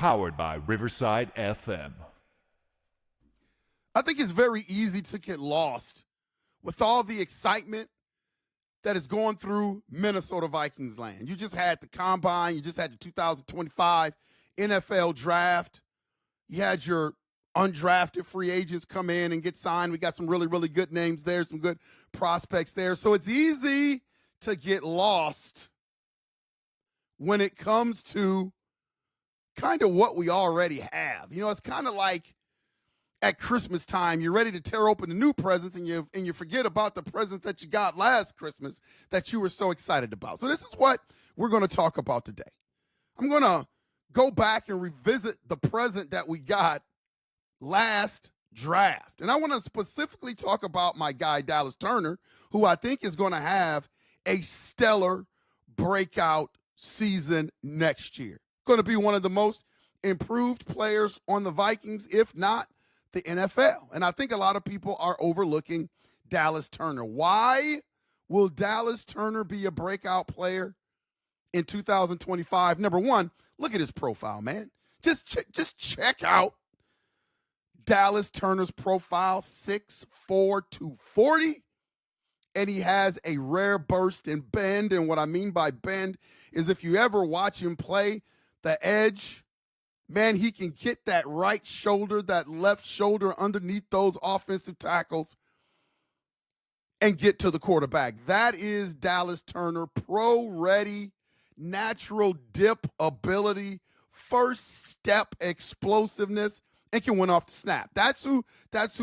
powered by Riverside FM. I think it's very easy to get lost with all the excitement that is going through Minnesota Vikings land. You just had the Combine. You just had the 2025 NFL Draft. You had your undrafted free agents come in and get signed. We got some really, really good names there, some good prospects there. So it's easy to get lost when it comes to kind of what we already have. You know, it's kind of like at Christmas time, you're ready to tear open the new presents and you forget about the presents that you got last Christmas that you were so excited about. So this is what we're going to talk about today. I'm going to go back and revisit the present that we got last draft. And I want to specifically talk about my guy, Dallas Turner, who I think is going to have a stellar breakout season next year. Going to be one of the most improved players on the Vikings, if not the NFL. And I think a lot of people are overlooking Dallas Turner. Why will Dallas Turner be a breakout player in 2025? Number one, look at his profile, man. Just check out Dallas Turner's profile, 6'4", 240. And he has a rare burst and bend. And what I mean by bend is if you ever watch him play the edge, man, he can get that right shoulder, that left shoulder underneath those offensive tackles and get to the quarterback. That is Dallas Turner, pro-ready, natural dip ability, first step explosiveness, and can win off the snap. That's who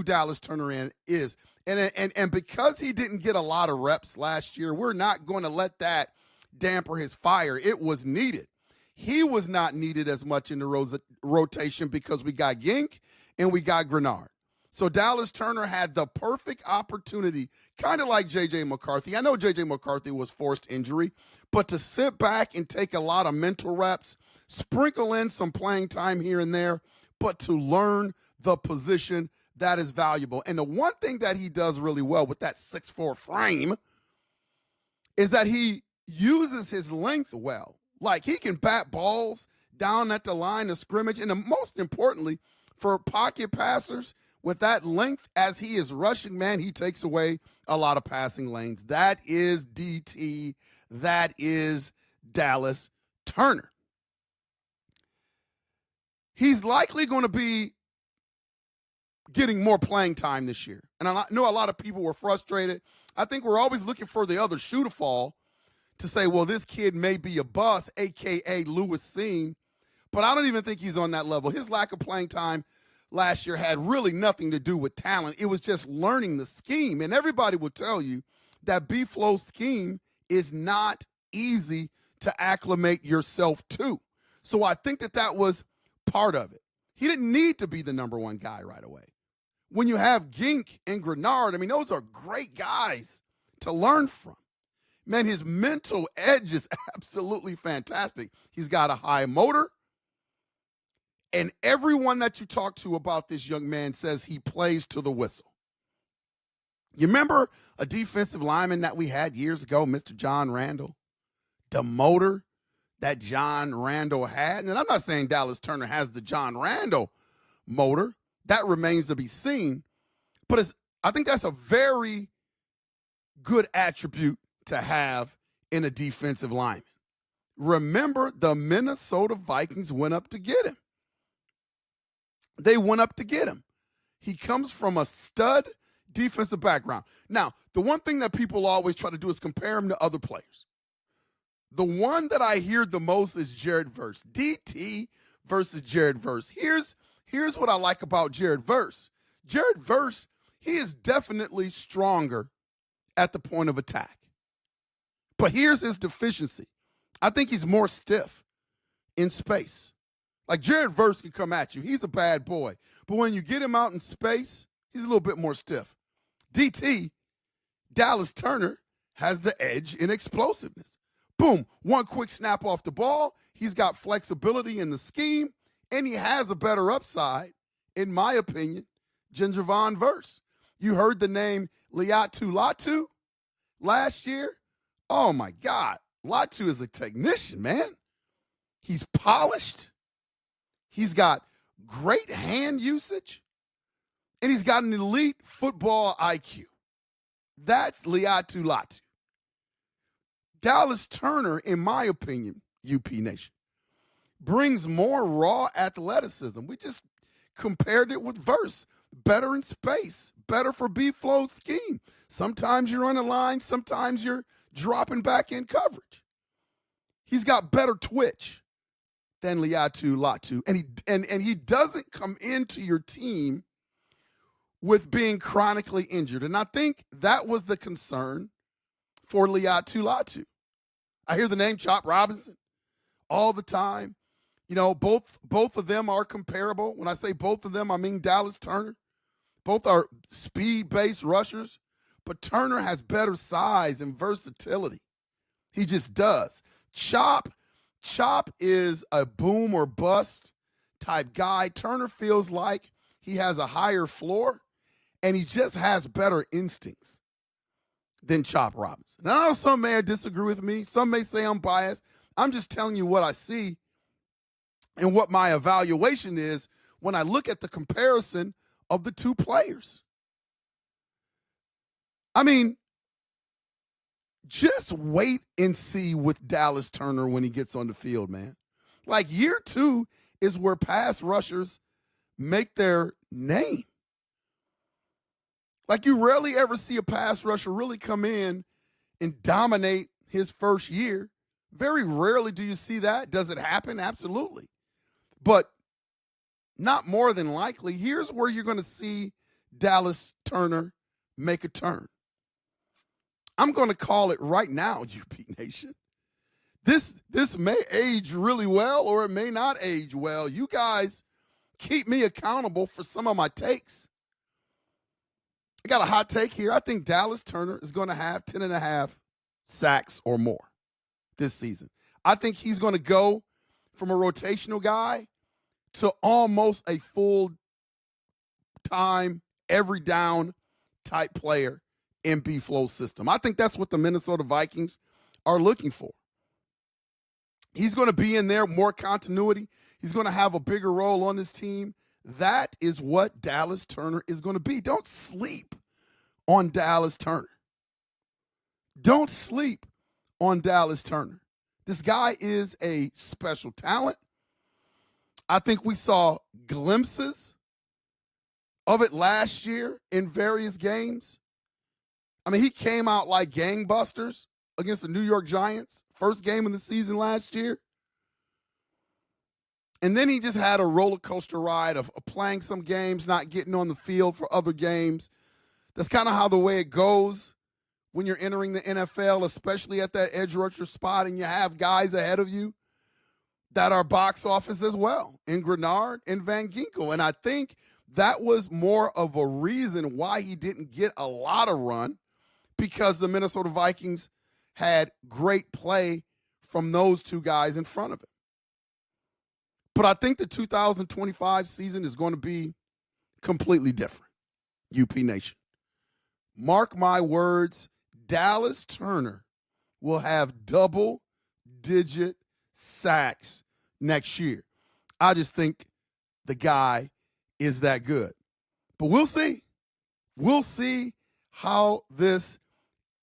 Dallas Turner is. And because he didn't get a lot of reps last year, we're not going to let that damper his fire. It was needed. He was not needed as much in the rotation because we got Gink and we got Grenard. So Dallas Turner had the perfect opportunity, kind of like J.J. McCarthy. I know J.J. McCarthy was forced injury, but to sit back and take a lot of mental reps, sprinkle in some playing time here and there, but to learn the position, that is valuable. And the one thing that he does really well with that 6'4" frame is that he uses his length well. Like, he can bat balls down at the line of scrimmage. And most importantly, for pocket passers, with that length, as he is rushing, man, he takes away a lot of passing lanes. That is DT. That is Dallas Turner. He's likely going to be getting more playing time this year. And I know a lot of people were frustrated. I think we're always looking for the other shoe to fall to say, well, this kid may be a bust, a.k.a. Lewis Seen, but I don't even think he's on that level. His lack of playing time last year had really nothing to do with talent. It was just learning the scheme. And everybody will tell you that B-Flow's scheme is not easy to acclimate yourself to. So I think that was part of it. He didn't need to be the number one guy right away. When you have Gink and Grenard, I mean, those are great guys to learn from. Man, his mental edge is absolutely fantastic. He's got a high motor. And everyone that you talk to about this young man says he plays to the whistle. You remember a defensive lineman that we had years ago, Mr. John Randall? The motor that John Randall had. And I'm not saying Dallas Turner has the John Randall motor. That remains to be seen. But I think that's a very good attribute to have in a defensive lineman. Remember, the Minnesota Vikings went up to get him. They went up to get him. He comes from a stud defensive background. Now, the one thing that people always try to do is compare him to other players. The one that I hear the most is Jared Verse. DT versus Jared Verse. Here's what I like about Jared Verse. Jared Verse, he is definitely stronger at the point of attack. But here's his deficiency. I think he's more stiff in space. Like, Jared Verse can come at you. He's a bad boy. But when you get him out in space, he's a little bit more stiff. DT, Dallas Turner, has the edge in explosiveness. Boom, one quick snap off the ball. He's got flexibility in the scheme, and he has a better upside, in my opinion, Gingervon Verse. You heard the name Liatu Latu last year. Oh, my God. Latu is a technician, man. He's polished. He's got great hand usage, and he's got an elite football IQ. That's Laiatu Latu. Dallas Turner, in my opinion, UP Nation, brings more raw athleticism. We just compared it with Verse. Better in space, better for B-Flow's scheme. Sometimes you're on the line, sometimes you're dropping back in coverage. He's got better twitch than Laiatu Latu. And he doesn't come into your team with being chronically injured. And I think that was the concern for Laiatu Latu. I hear the name Chop Robinson all the time. You know, both of them are comparable. When I say both of them, I mean Dallas Turner. Both are speed-based rushers, but Turner has better size and versatility. He just does. Chop is a boom or bust type guy. Turner feels like he has a higher floor, and he just has better instincts than Chop Robinson. Now, I know some may disagree with me. Some may say I'm biased. I'm just telling you what I see and what my evaluation is when I look at the comparison of the two players. I mean, just wait and see with Dallas Turner when he gets on the field, man. Like, year 2 is where pass rushers make their name. Like, you rarely ever see a pass rusher really come in and dominate his first year. Very rarely do you see that. Does it happen? Absolutely. But not more than likely. Here's where you're going to see Dallas Turner make a turn. I'm going to call it right now, UP Nation. This may age really well, or it may not age well. You guys keep me accountable for some of my takes. I got a hot take here. I think Dallas Turner is going to have 10.5 sacks or more this season. I think he's going to go from a rotational guy to almost a full-time, every down type player in B-Flow's system. I think that's what the Minnesota Vikings are looking for. He's going to be in there, more continuity. He's going to have a bigger role on this team. That is what Dallas Turner is going to be. Don't sleep on Dallas Turner. Don't sleep on Dallas Turner. This guy is a special talent. I think we saw glimpses of it last year in various games. I mean, he came out like gangbusters against the New York Giants, first game of the season last year. And then he just had a roller coaster ride of playing some games, not getting on the field for other games. That's kind of how the way it goes when you're entering the NFL, especially at that edge rusher spot, and you have guys ahead of you that are box office as well, in Grenard and Van Ginkel. And I think that was more of a reason why he didn't get a lot of run, because the Minnesota Vikings had great play from those two guys in front of him. But I think the 2025 season is going to be completely different, UP Nation. Mark my words, Dallas Turner will have double-digit sacks next year. I just think the guy is that good. But we'll see. We'll see how this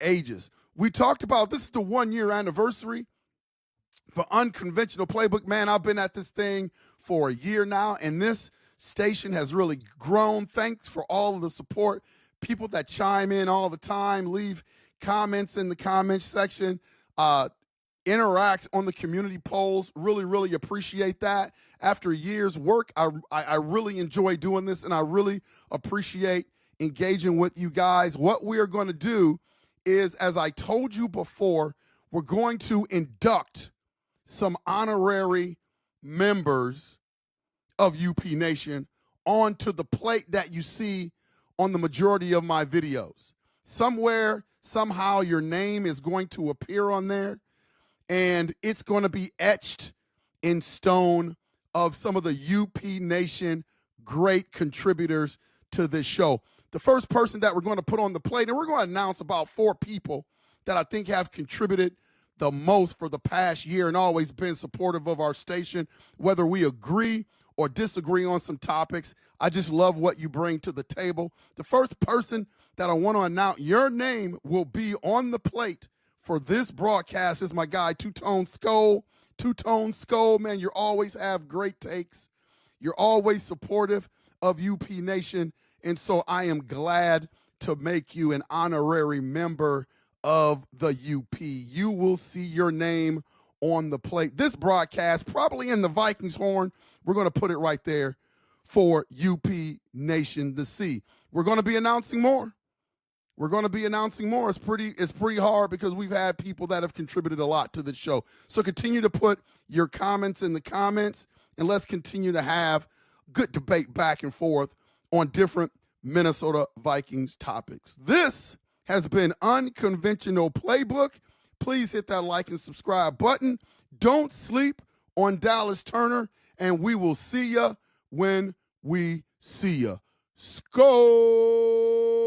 ages. We talked about this is the 1-year anniversary for Unconventional Playbook. Man, I've been at this thing for a year now, and this station has really grown. Thanks for all of the support. People that chime in all the time, leave comments in the comments section, interact on the community polls. Really, really appreciate that. After a year's work, I really enjoy doing this, and I really appreciate engaging with you guys. What we are going to do is, as I told you before, we're going to induct some honorary members of UP Nation onto the plate that you see on the majority of my videos. Somewhere, somehow, your name is going to appear on there, and it's going to be etched in stone of some of the UP Nation great contributors to this show. The first person that we're going to put on the plate, and we're going to announce about 4 people that I think have contributed the most for the past year and always been supportive of our station, whether we agree or disagree on some topics. I just love what you bring to the table. The first person that I want to announce, your name will be on the plate for this broadcast is my guy, Two-Tone Skull. Two-Tone Skull, man, you always have great takes. You're always supportive of UP Nation, and so I am glad to make you an honorary member of the UP. You will see your name on the plate. This broadcast, probably in the Vikings horn, we're going to put it right there for UP Nation to see. We're going to be announcing more. It's pretty hard because we've had people that have contributed a lot to the show. So continue to put your comments in the comments, and let's continue to have good debate back and forth on different Minnesota Vikings topics. This has been Unconventional Playbook. Please hit that like and subscribe button. Don't sleep on Dallas Turner, and we will see ya when we see ya. Skol!